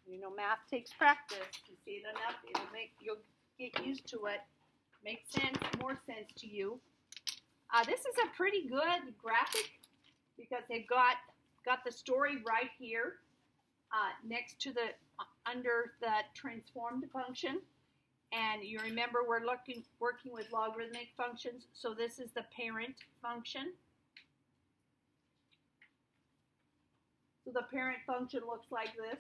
You know, math takes practice. You see it enough, you'll get used to it. Makes sense, more sense to you. This is a pretty good graphic because they've got the story right here next to the under the transformed function. And you remember we're working with logarithmic functions, so this is the parent function. So the parent function looks like this.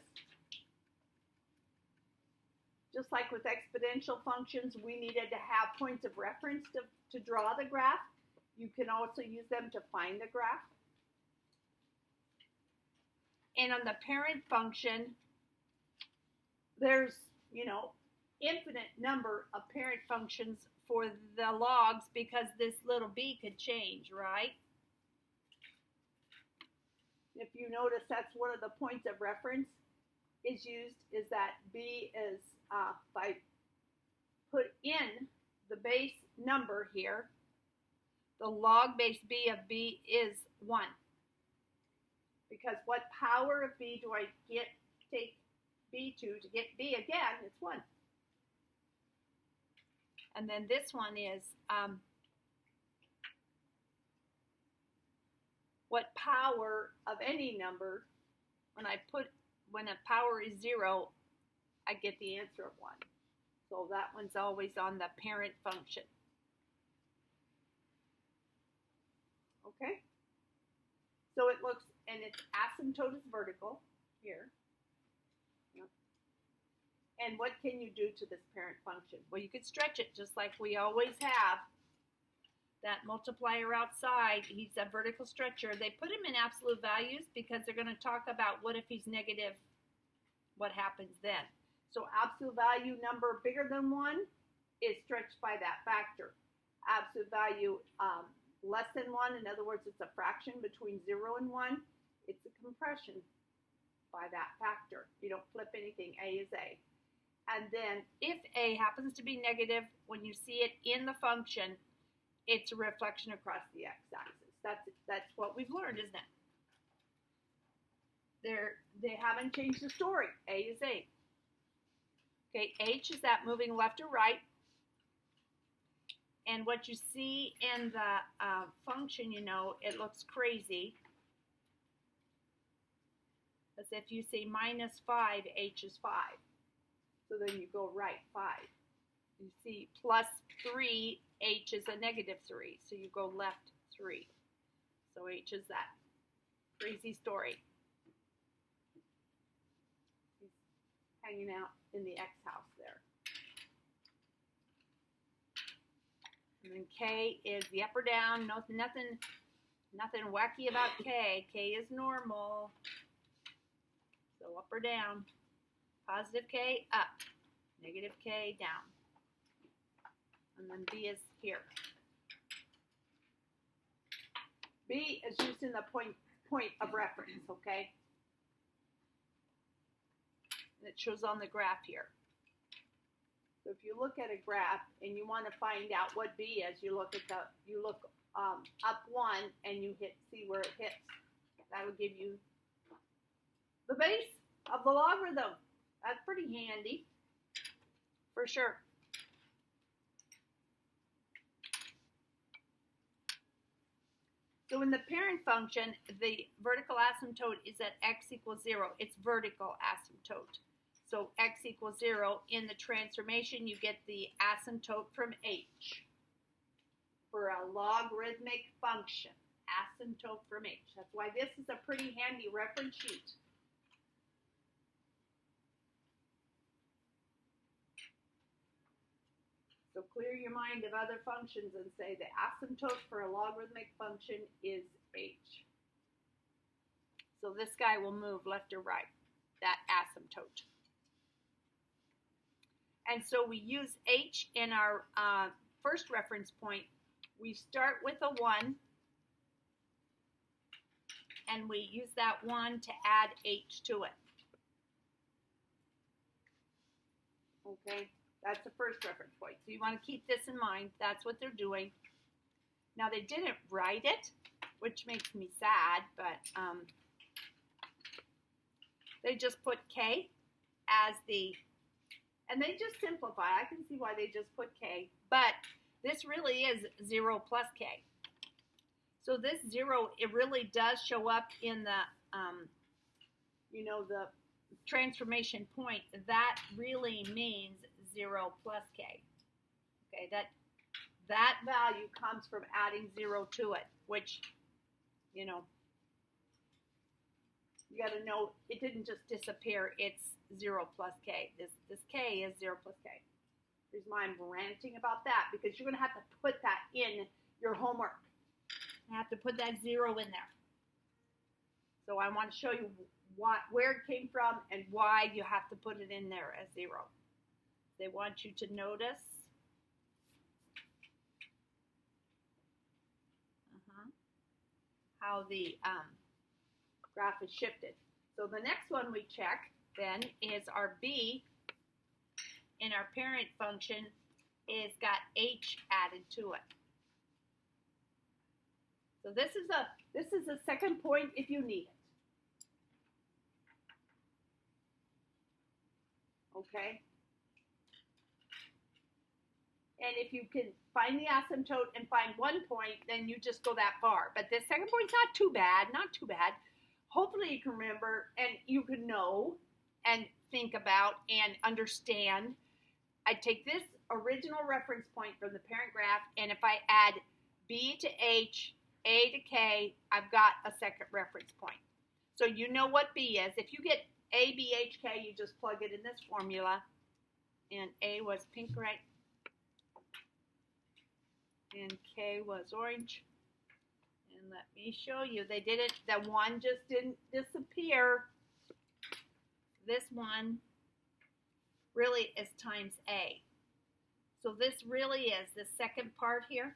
Just like with exponential functions, we needed to have points of reference to draw the graph. You can also use them to find the graph. And on the parent function, there's, you know, infinite number of parent functions for the logs because this little b could change, right? If you notice, that's one of the points of reference is used, is that b is, by put in the base number here, the log base b of b is 1. Because what power of b do I take b to get b again? It's 1. And then this one is what power of any number, when a power is 0, I get the answer of 1. So that one's always on the parent function. Okay? So it looks, and its asymptote is vertical here. Yep. And what can you do to this parent function? Well, you could stretch it just like we always have. That multiplier outside, he's a vertical stretcher. They put him in absolute values because they're going to talk about what if he's negative, what happens then. So absolute value number bigger than 1 is stretched by that factor. Absolute value less than 1, in other words, it's a fraction between 0 and 1, it's a compression by that factor. You don't flip anything, A is A. And then if A happens to be negative, when you see it in the function, it's a reflection across the x-axis. That's what we've learned, isn't it? They haven't changed the story. A is A. Okay, H is that moving left or right. And what you see in the function, you know, it looks crazy. As if you say minus 5, H is 5. So then you go right 5. You see plus 3, H is a negative 3. So you go left 3. So H is that crazy story. He's hanging out in the X house there. And then K is the up or down. No, nothing wacky about K. K is normal. So up or down. Positive K, up. Negative K, down. And then B is here. B is used in the point of reference, okay? And it shows on the graph here. So if you look at a graph and you want to find out what B is, you look up 1 and you see where it hits. That will give you the base of the logarithm. That's pretty handy, for sure. So in the parent function, the vertical asymptote is at x equals 0. It's vertical asymptote. So x equals 0. In the transformation, you get the asymptote from h for a logarithmic function. Asymptote from h. That's why this is a pretty handy reference sheet. So clear your mind of other functions and say the asymptote for a logarithmic function is h. So this guy will move left or right, that asymptote. And so we use h in our first reference point. We start with a 1, and we use that 1 to add h to it. Okay, that's the first reference point. So you want to keep this in mind. That's what they're doing. Now they didn't write it, which makes me sad, but they just put k as the, and they just simplify. I can see why they just put k, but this really is 0 plus k. So this 0, it really does show up in the, the transformation point. That really means 0 plus k. Okay, that value comes from adding 0 to it, which, you got to know it didn't just disappear. It's 0 plus k. This k is 0 plus k. Here's why I'm ranting about that, because you're going to have to put that in your homework. You have to put that 0 in there. So I want to show you where it came from and why you have to put it in there as 0. They want you to notice how the graph is shifted. So the next one we check then is our b in our parent function is got h added to it. So this is a second point if you need it. Okay? And if you can find the asymptote and find 1 point, then you just go that far. But this second point's not too bad, not too bad. Hopefully you can remember and you can know and think about and understand. I take this original reference point from the parent graph, and if I add b to h, a to k, I've got a second reference point. So you know what b is. If you get a, b, h, k, you just plug it in this formula. And a was pink, right? And k was orange. And let me show you. They did it. That one just didn't disappear. This one really is times a. So this really is the second part here.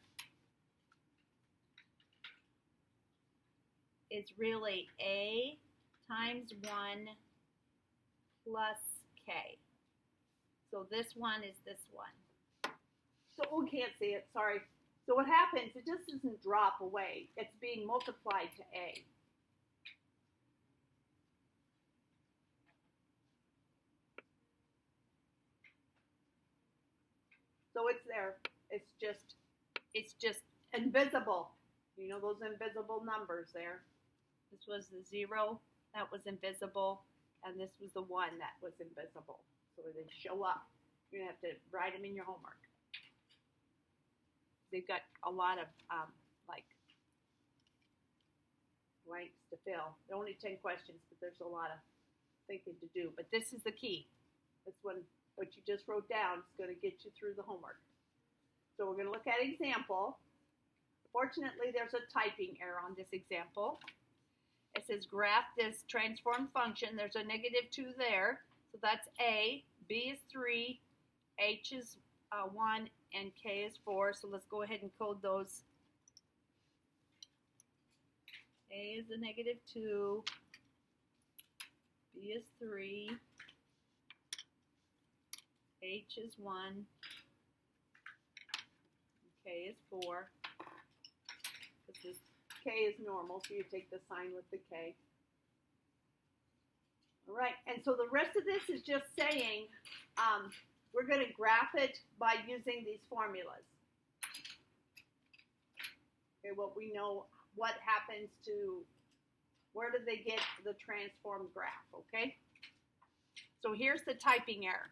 Is really a times 1 plus k. So this one is this one. So we can't see it, sorry. So what happens, it just doesn't drop away. It's being multiplied to a. So it's there. It's just invisible. You know those invisible numbers there. This was the 0, that was invisible, and this was the 1 that was invisible. So they show up. You're going to have to write them in your homework. They've got a lot of, like, blanks to fill. They're only 10 questions, but there's a lot of thinking to do. But this is the key. This one, what you just wrote down, is going to get you through the homework. So we're going to look at example. Fortunately, there's a typing error on this example. It says graph this transformed function. There's a -2 there. So that's a. B is 3. H is 1. And k is 4. So let's go ahead and code those. A is a -2. B is 3. H is 1. K is 4. This is k is normal, so you take the sign with the k. All right, and so the rest of this is just saying we're going to graph it by using these formulas. Okay, what we know, what happens to, where do they get the transformed graph, okay? So here's the typing error.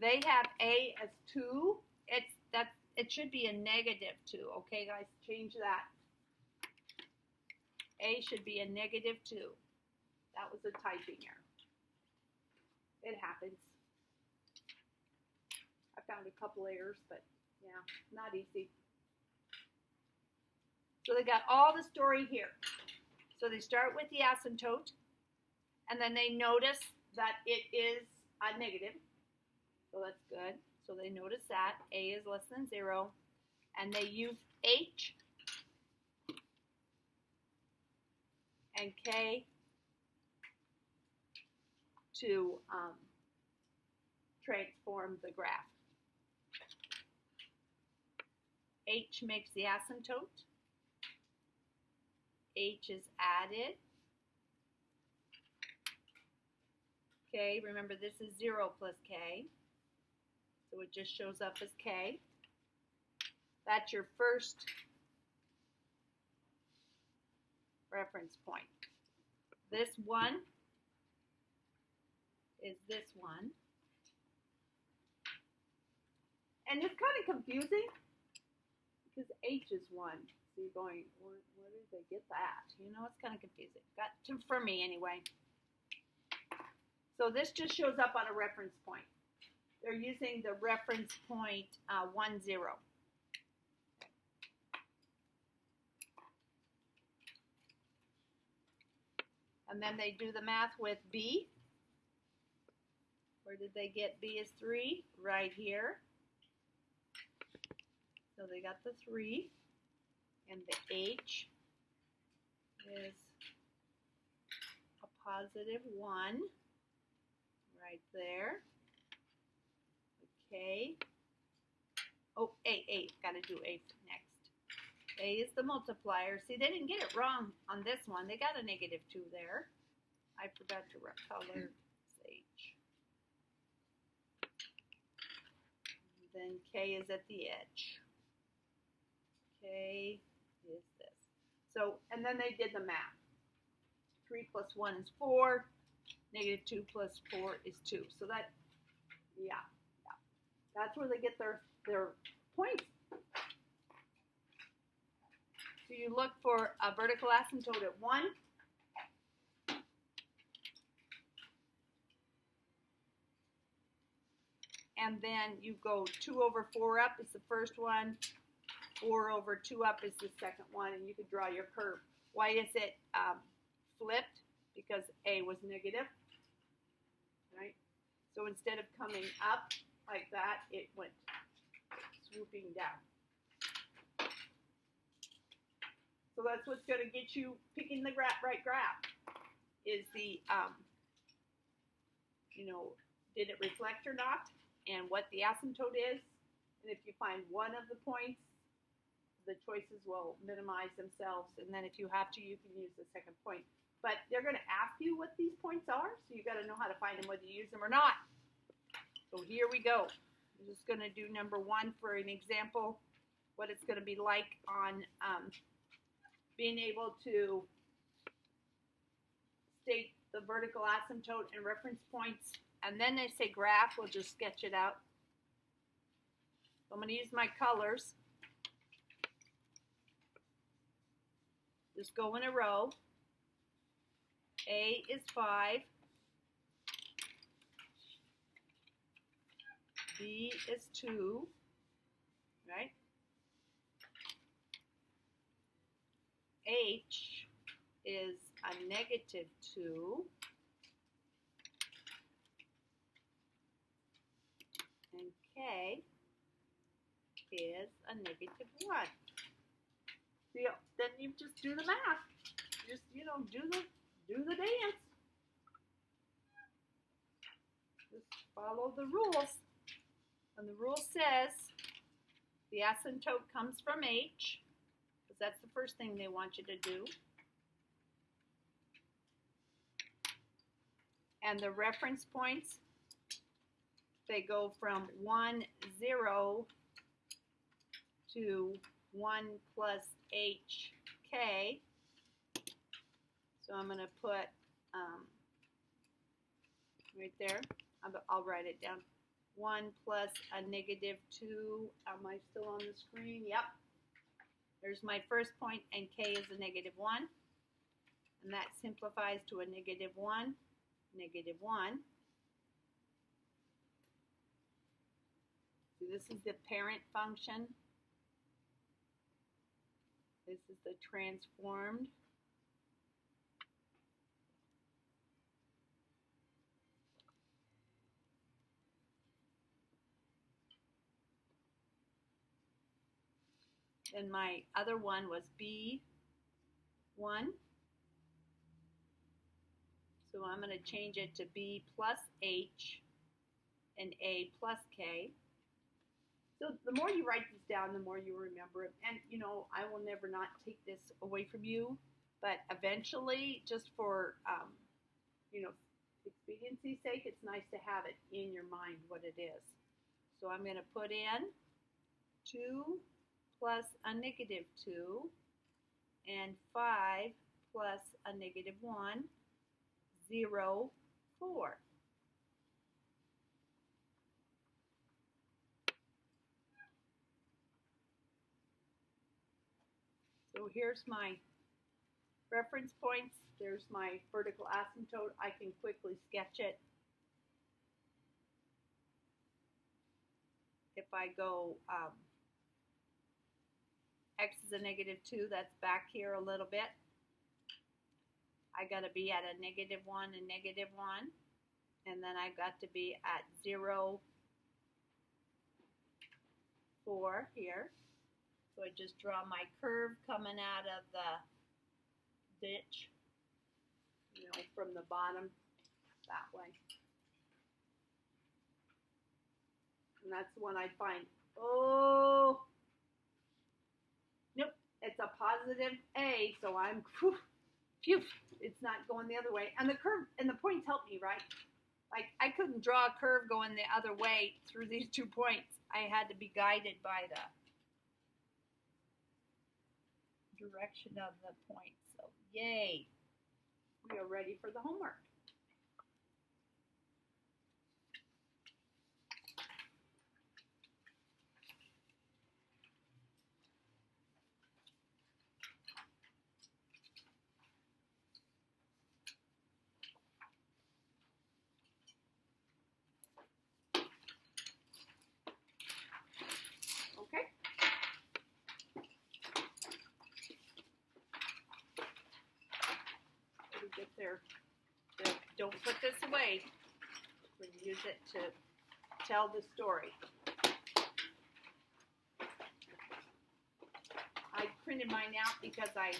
They have a as 2. It should be a -2, okay, guys? Change that. A should be a -2. That was a typing error. It happens. I found a couple errors, but yeah, not easy. So they got all the story here. So they start with the asymptote, and then they notice that it is a negative. So that's good. So they notice that a is less than 0, and they use h and k to transform the graph. H makes the asymptote. H is added. Okay, remember this is 0 plus k, so it just shows up as k. That's your first reference point. This one is this one. And it's kind of confusing because h is 1. So you're going, where did they get that? You know, it's kind of confusing. For me anyway. So this just shows up on a reference point. They're using the reference point 1, 0. And then they do the math with b. Where did they get b is 3? Right here. So they got the 3. And the h is a positive 1. Right there. Okay. Oh, A. Got to do A next. A is the multiplier. See, they didn't get it wrong on this one. They got a negative 2 there. I forgot to color H. Then K is at the edge. K is this. So, and then they did the math. 3 plus 1 is 4. Negative 2 plus 4 is 2. So that, yeah. That's where they get their points. So you look for a vertical asymptote at 1. And then you go 2 over 4 up is the first one. 4 over 2 up is the second one. And you could draw your curve. Why is it flipped? Because A was negative. Right? So instead of coming up like that, it went swooping down. So that's what's going to get you picking the right graph, is the, did it reflect or not, and what the asymptote is. And if you find one of the points, the choices will minimize themselves. And then if you have to, you can use the second point. But they're going to ask you what these points are, so you got to know how to find them whether you use them or not. So here we go. I'm just going to do number 1 for an example, what it's going to be like on being able to state the vertical asymptote and reference points. And then they say graph, we'll just sketch it out. So I'm going to use my colors. Just go in a row. A is 5. B is 2. Right? H is a negative 2. And K is a negative 1. See, then you just do the math. Just, do the dance. Just follow the rules. And the rule says the asymptote comes from H, because that's the first thing they want you to do. And the reference points, they go from 1, 0 to 1 plus HK. So I'm going to put right there. I'll write it down. 1 plus a negative 2. Am I still on the screen? Yep. There's my first point, and K is a negative 1. And that simplifies to a negative 1, negative 1. So this is the parent function. This is the transformed. And my other one was B1. So I'm going to change it to B plus H and A plus K. So the more you write these down, the more you remember it. And, I will never not take this away from you. But eventually, just for, expediency's sake, it's nice to have it in your mind what it is. So I'm going to put in 2 plus a negative 2 and 5 plus a negative 1, 0, 4. So here's my reference points. There's my vertical asymptote. I can quickly sketch it. If I go x is a negative 2, that's back here a little bit. I got to be at a negative 1 and negative 1. And then I've got to be at 0, 4 here. So I just draw my curve coming out of the ditch, you know, from the bottom that way. And that's the one I find, oh, nope, it's a positive A, so I'm, phew, it's not going the other way. And the curve and the points help me, right? Like, I couldn't draw a curve going the other way through these 2 points. I had to be guided by the direction of the point. So, yay. We are ready for the homework. Okay. Get there. Don't put this away. We're going to use it to tell the story. I printed mine out because I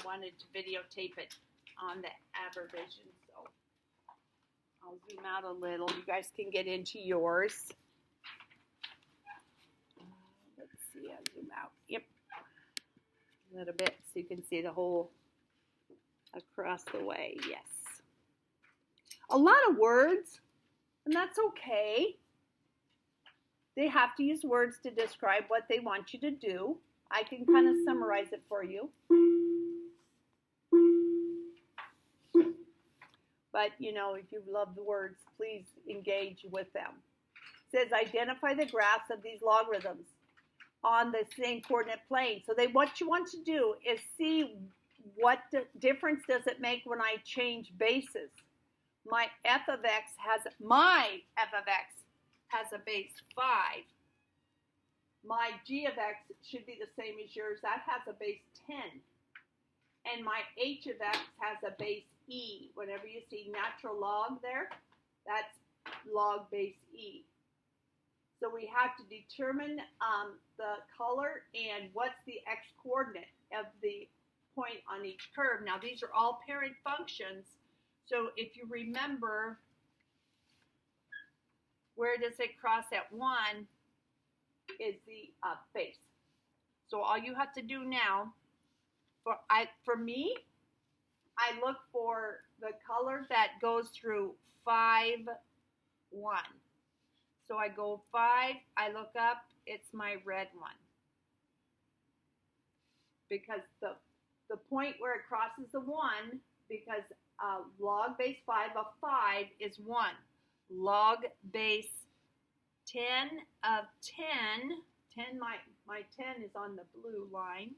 wanted to videotape it on the Abervision. So I'll zoom out a little. You guys can get into yours. Let's see. I'll zoom out. Yep. A little bit so you can see the whole across the way, yes. A lot of words, and that's okay. They have to use words to describe what they want you to do. I can kind of summarize it for you. But, you know, if you love the words, please engage with them. It says, identify the graphs of these logarithms on the same coordinate plane. So what you want to do is see what difference does it make when I change bases. My f of x has a base 5. My g of x should be the same as yours. That has a base 10. And my h of x has a base e. Whenever you see natural log there, that's log base e. So we have to determine the color and what's the x coordinate of the point on each curve. Now these are all parent functions, so if you remember, where does it cross at 1 is the base. So all you have to do now, for me, I look for the color that goes through 5, 1. So I go 5, I look up, it's my red one. Because the point where it crosses the 1, because log base 5 of 5 is 1. Log base 10 of 10, my 10 is on the blue line.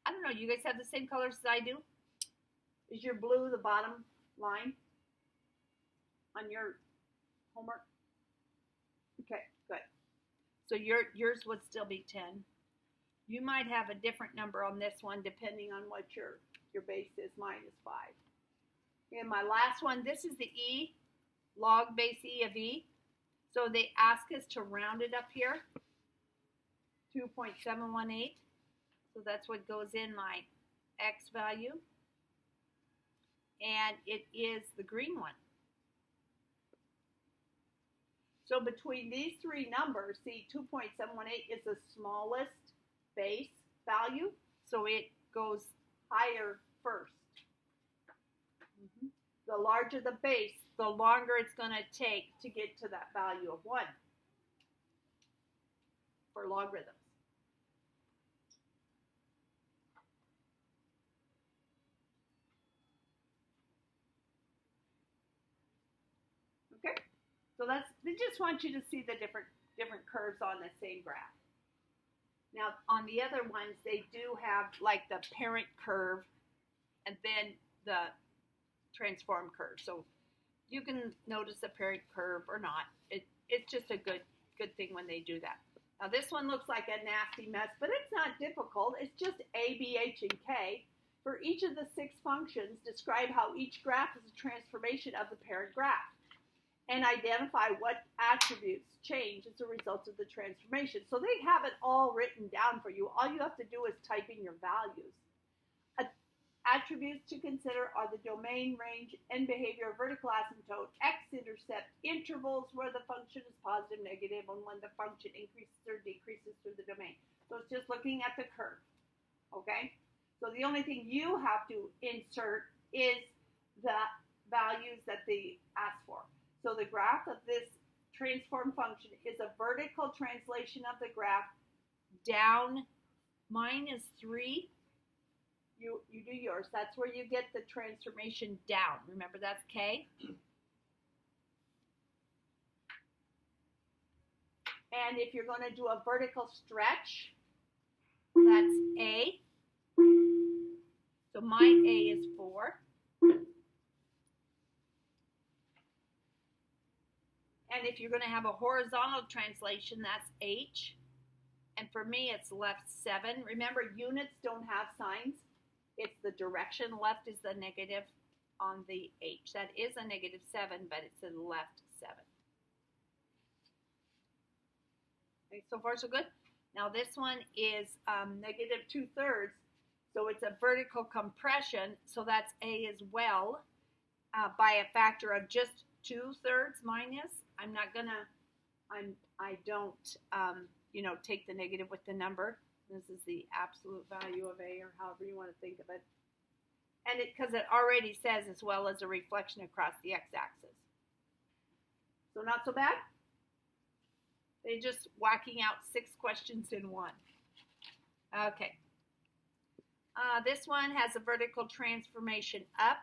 I don't know, you guys have the same colors as I do? Is your blue the bottom line on your homework? Okay, good. So yours would still be 10. You might have a different number on this one depending on what your base is. Mine is 5. And my last one, this is the E, log base E of E. So they ask us to round it up here, 2.718. So that's what goes in my X value. And it is the green one. So between these three numbers, see, 2.718 is the smallest base value, so it goes higher first. The larger the base, the longer it's going to take to get to that value of 1 for logarithms. Okay, so they just want you to see the different curves on the same graph. Now, on the other ones, they do have like the parent curve and then the transform curve. So you can notice the parent curve or not. It's just a good thing when they do that. Now, this one looks like a nasty mess, but it's not difficult. It's just A, B, H, and K. For each of the 6 functions, describe how each graph is a transformation of the parent graph, and identify what attributes change as a result of the transformation. So they have it all written down for you. All you have to do is type in your values. Attributes to consider are the domain, range, and behavior of vertical asymptote, x-intercept, intervals where the function is positive, negative, and when the function increases or decreases through the domain. So it's just looking at the curve, okay? So the only thing you have to insert is the values that they ask for. So the graph of this transform function is a vertical translation of the graph down -3. You do yours. That's where you get the transformation down. Remember, that's K. And if you're going to do a vertical stretch, that's A. So my A is 4. And if you're going to have a horizontal translation, that's H. And for me, it's left 7. Remember, units don't have signs. It's the direction. Left is the negative on the H. That is a -7, but it's a left 7. Okay, so far so good. Now this one is -2/3. So it's a vertical compression. So that's A as well by a factor of just 2/3 minus. I don't take the negative with the number. This is the absolute value of A, or however you want to think of it. And because it already says as well as a reflection across the x-axis. So not so bad. They're just whacking out 6 questions in one. Okay. This one has a vertical transformation up,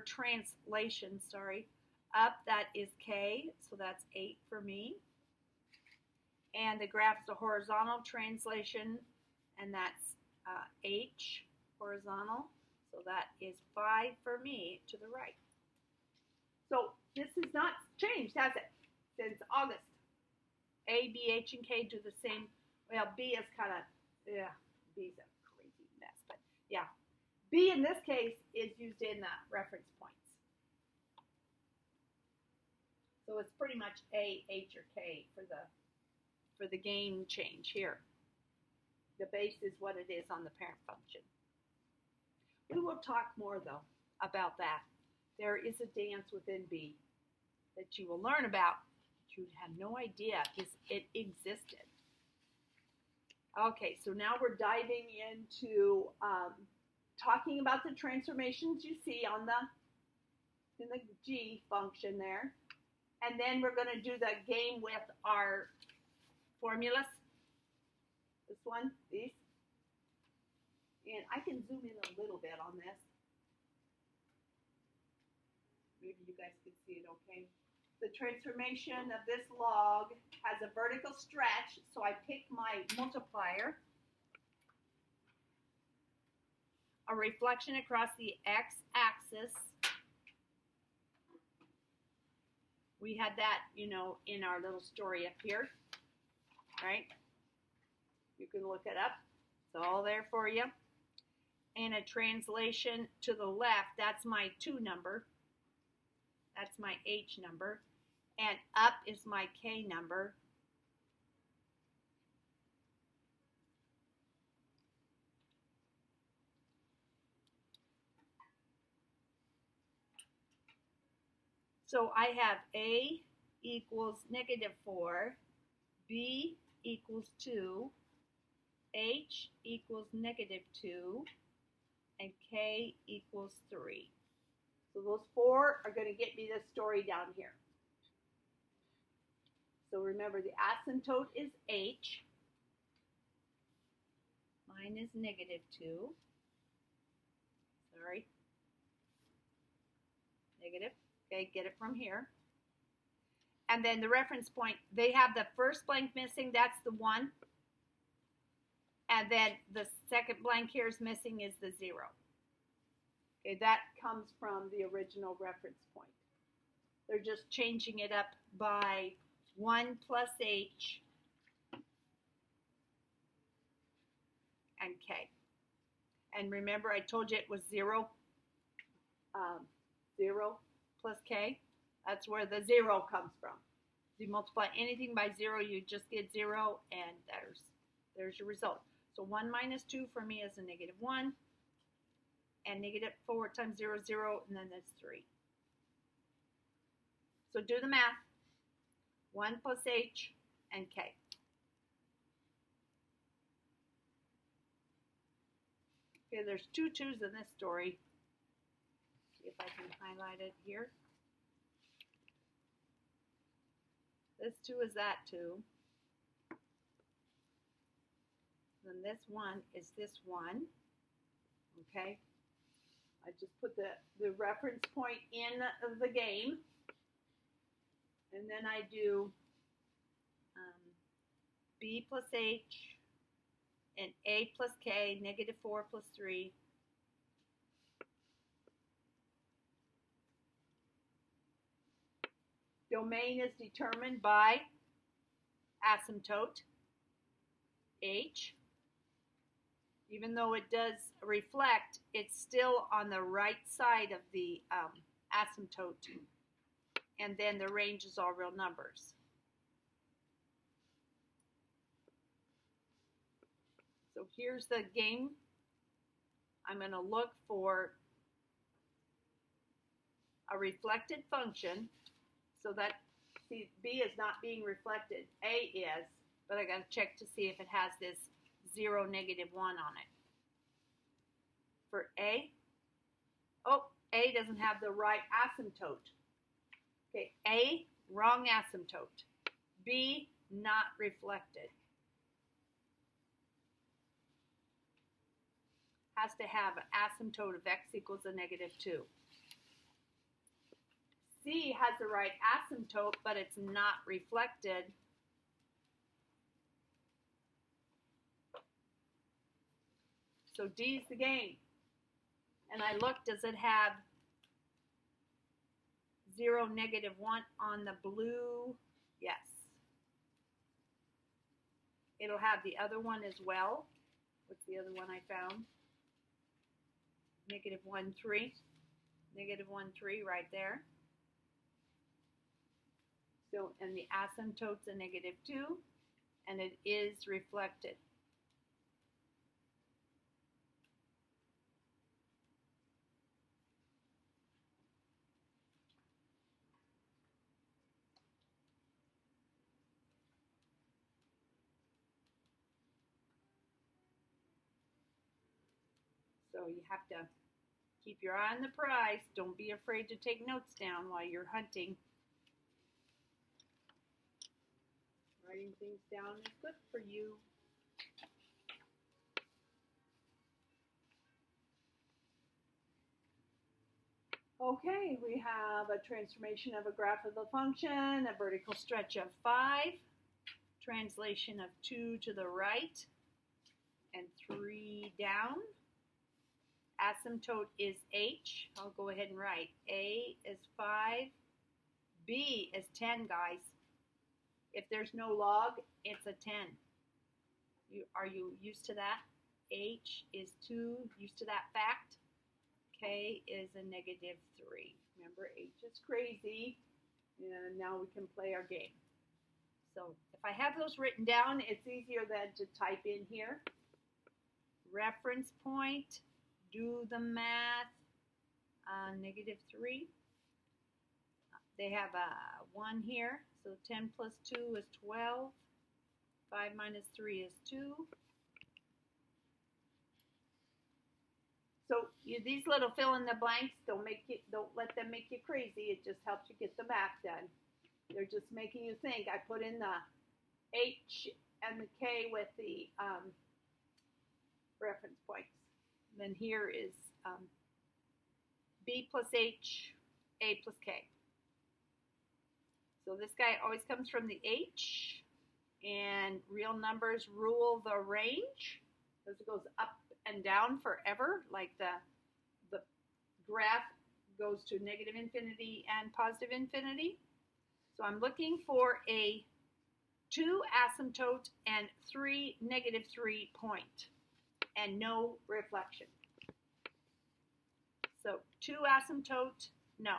translation, up, that is K, so that's 8 for me. And the graph is a horizontal translation, and that's H, horizontal. So that is 5 for me to the right. So this has not changed, has it, since August? A, B, H, and K do the same. Well, B is kind of, B's a crazy mess. But yeah, B in this case is used in reference points. So it's pretty much A, H, or K for the gain change here. The base is what it is on the parent function. We will talk more, though, about that. There is a dance within B that you will learn about. You have no idea it existed. Okay, so now we're diving into talking about the transformations you see in the G function there. And then we're going to do the game with our formulas. This one, these. And I can zoom in a little bit on this. Maybe you guys can see it okay. The transformation of this log has a vertical stretch, so I pick my multiplier. A reflection across the x-axis. We had that, in our little story up here, right? You can look it up. It's all there for you. And a translation to the left, that's my 2 number. That's my H number. And up is my K number. So I have A equals -4, B equals 2, H equals -2, and K equals 3. So those 4 are going to get me this story down here. So remember, the asymptote is h. Mine is -2. Sorry. Negative. Okay, get it from here. And then the reference point, they have the first blank missing, that's the 1. And then the second blank here is missing is the 0. Okay, that comes from the original reference point. They're just changing it up by 1 plus h and k. And remember, I told you it was 0, 0 plus k. That's where the 0 comes from. If you multiply anything by 0, you just get 0, and there's your result. So 1 minus 2 for me is a -1, and -4 times 0 is 0, and then that's 3. So do the math. 1 plus h and k. Okay, there's 2 2's in this story. See if I can highlight it here. This 2 is that 2. Then this 1 is this 1. Okay. I just put the reference point in the game. And then I do b plus h and a plus k, -4 plus 3. Domain is determined by asymptote, h. Even though it does reflect, it's still on the right side of the asymptote. And then the range is all real numbers. So here's the game. I'm going to look for a reflected function. So that, see, b is not being reflected. A is, but I got to check to see if it has this 0, -1 on it. For A, oh, A doesn't have the right asymptote. Okay, A, wrong asymptote. B, not reflected. Has to have an asymptote of x equals a -2. C has the right asymptote, but it's not reflected. So D's the game. And I look, does it have 0, -1 on the blue? Yes. It'll have the other one as well. What's the other one I found? -1, 3. -1, 3 right there. So, and the asymptote's a -2, and it is reflected. So you have to keep your eye on the prize. Don't be afraid to take notes down while you're hunting. Writing things down is good for you. Okay, we have a transformation of a graph of the function, a vertical stretch of 5, translation of 2 to the right, and 3 down. Asymptote is h. I'll go ahead and write. A is 5. B is 10, guys. If there's no log, it's a 10. Are you used to that? H is 2, used to that fact. K is a -3. Remember, H is crazy. And now we can play our game. So if I have those written down, it's easier than to type in here. Reference point, do the math, -3. They have a 1 here, so 10 plus 2 is 12. 5 minus 3 is 2. So these little fill in the blanks, don't let them make you crazy. It just helps you get the math done. They're just making you think. I put in the H and the K with the reference points. And then here is B plus H, A plus K. So this guy always comes from the H, and real numbers rule the range because it goes up and down forever, like the graph goes to negative infinity and positive infinity. So I'm looking for a 2 asymptote and 3 -3 point and no reflection. So 2 asymptote, no.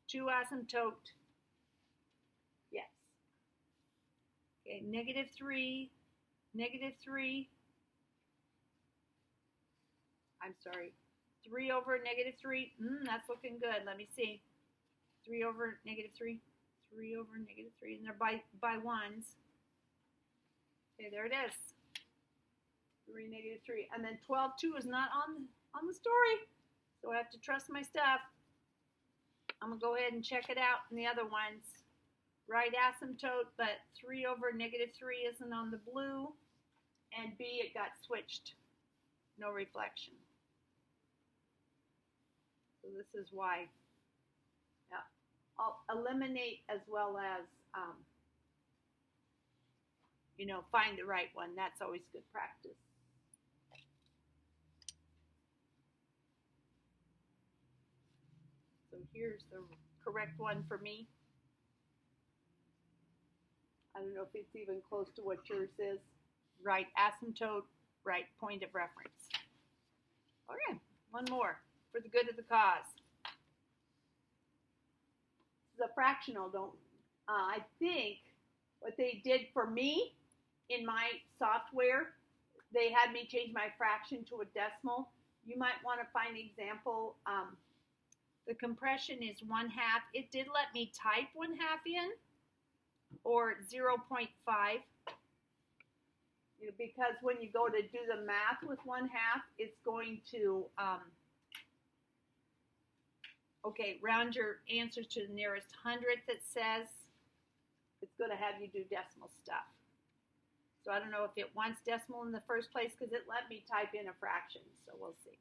2 asymptote, yes. Okay, -3, -3. I'm sorry, 3 over -3. That's looking good. Let me see. 3 over -3. 3 over -3, and they're by ones. Okay, there it is. 3 -3, and then 12(2) is not on the story, so I have to trust my stuff. I'm gonna go ahead and check it out in the other ones. Right asymptote, but 3 over -3 isn't on the blue, and B, it got switched. No reflection. So this is why. Yeah, I'll eliminate as well as, find the right one. That's always good practice. So here's the correct one for me. I don't know if it's even close to what yours is. Right asymptote, right point of reference. Okay, one more for the good of the cause. This is a fractional. I think what they did for me in my software, they had me change my fraction to a decimal. You might want to find an example. The compression is 1/2. It did let me type 1/2 in, or 0.5. Because when you go to do the math with 1/2, it's going to, round your answer to the nearest hundredth, it says. It's going to have you do decimal stuff. So I don't know if it wants decimal in the first place because it let me type in a fraction. So we'll see.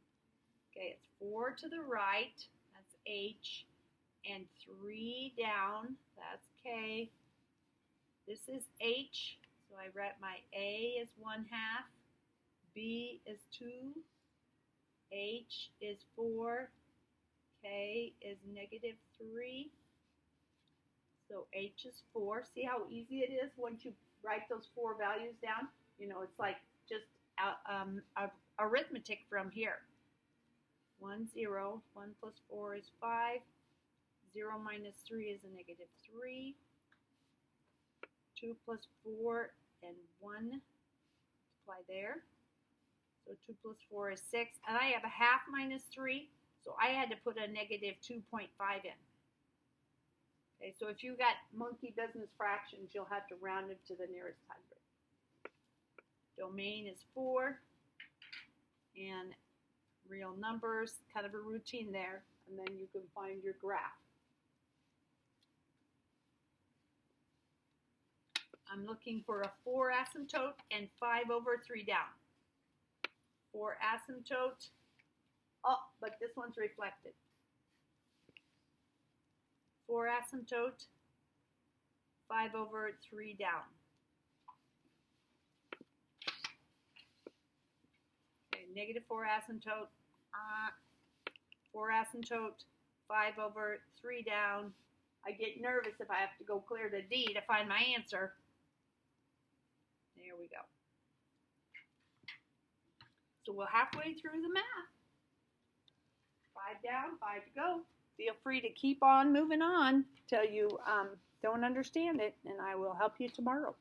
Okay, it's 4 to the right. That's H. And 3 down. That's K. This is H. So I write my A is 1/2. B is 2. H is 4. K is -3. So H is 4. See how easy it is once you write those 4 values down? It's like just arithmetic from here. 1, 0. 1 plus 4 is 5. 0 minus 3 is a -3. 2 plus 4 and 1. Multiply there. So 2 plus 4 is 6. And I have a 1/2 minus 3. So I had to put a -2.5 in. Okay, so if you got monkey business fractions, you'll have to round it to the nearest hundred. Domain is 4. And real numbers, kind of a routine there. And then you can find your graph. I'm looking for a 4 asymptote and 5 over 3 down. 4 asymptote. Oh, but this one's reflected. 4 asymptote, 5 over 3 down. Okay, -4 asymptote, 4 asymptote, 5 over 3 down. I get nervous if I have to go clear to D to find my answer. There we go. So we're halfway through the math. 5 down, 5 to go. Feel free to keep on moving on till you don't understand it, and I will help you tomorrow.